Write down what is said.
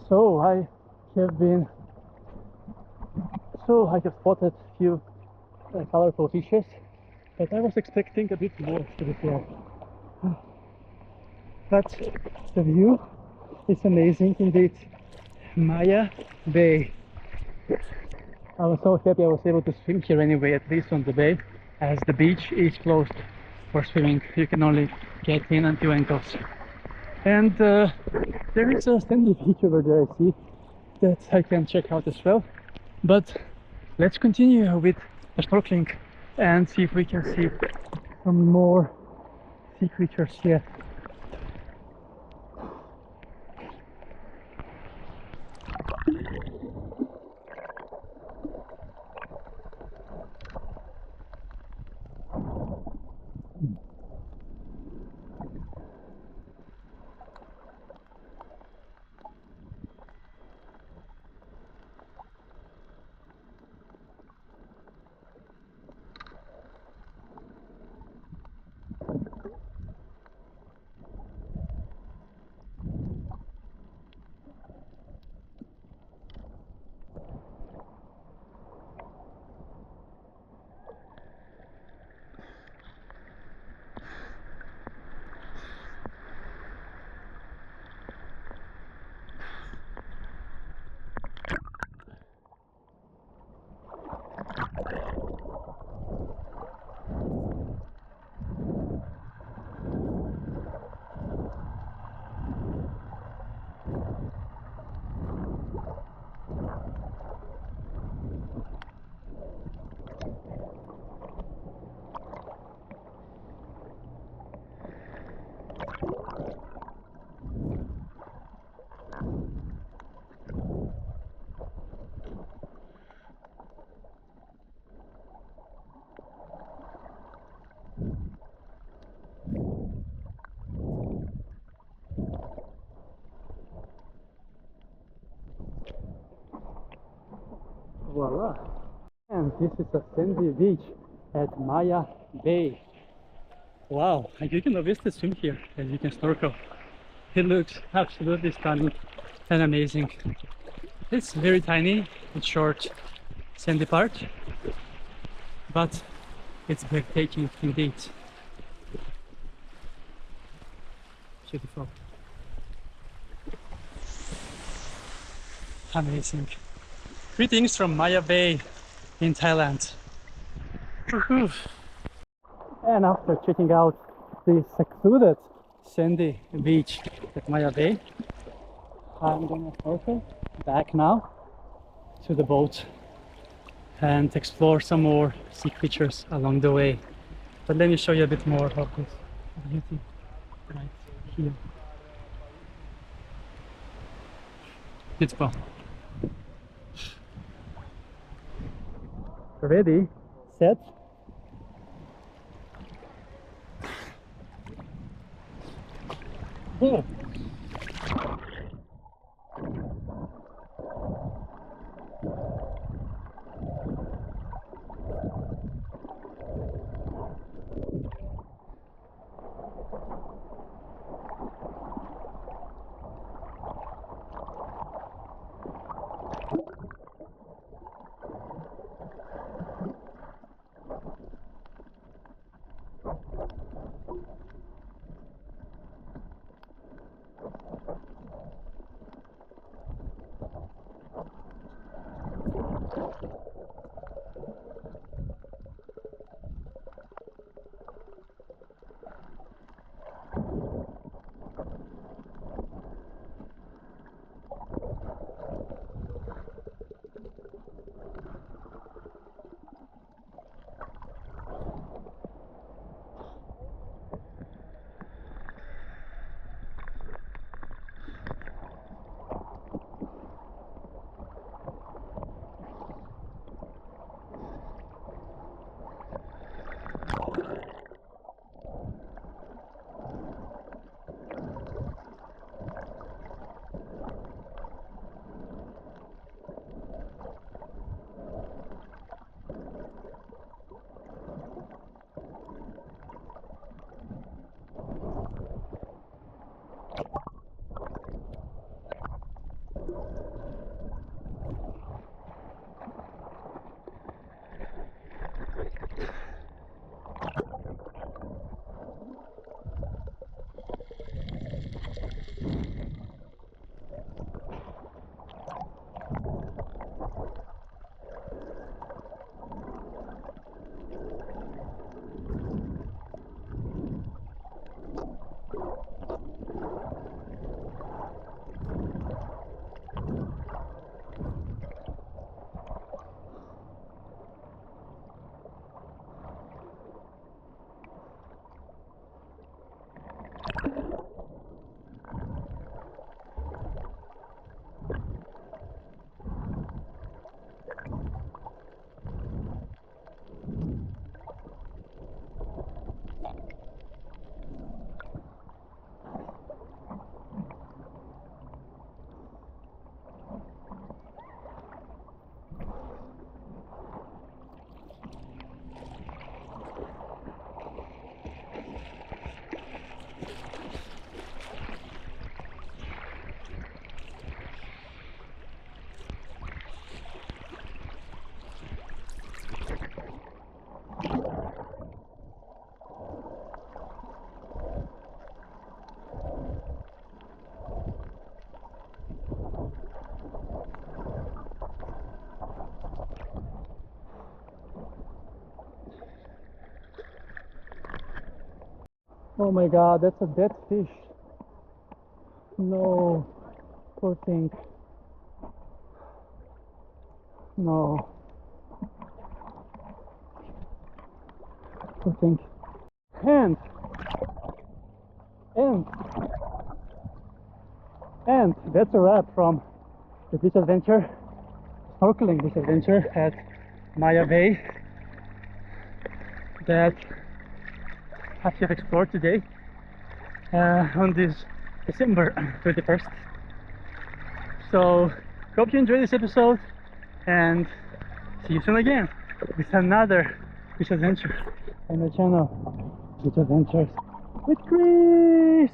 So I have been, I have spotted few colorful fishes, but I was expecting a bit more to be fair. But the view is amazing indeed. Maya Bay. I was so happy I was able to swim here anyway, at least on the bay, as the beach is closed for swimming. You can only get in until ankles. And there is a sandy beach over there, I see, that I can check out as well. But let's continue with the snorkeling and see if we can see some more sea creatures here. Voila! And this is a sandy beach at Maya Bay. Wow, and you can obviously swim here and you can snorkel. It looks absolutely stunning and amazing. It's very tiny, it's short, sandy part, but it's breathtaking indeed. Beautiful. Amazing. Greetings from Maya Bay in Thailand. Woohoo. And after checking out the secluded sandy beach at Maya Bay, I'm gonna snorkel back now to the boat and explore some more sea creatures along the way. But let me show you a bit more of this beauty right here. Beautiful. Ready, set. Go. Oh my god, that's a dead fish. No, poor thing. No, poor thing. And, and, and that's a wrap from the beach adventure, snorkeling beach adventure at Maya Bay that I have explored today on this December 21st. So, hope you enjoyed this episode and see you soon again with another beach adventure on the channel, Beach Adventures with Chris.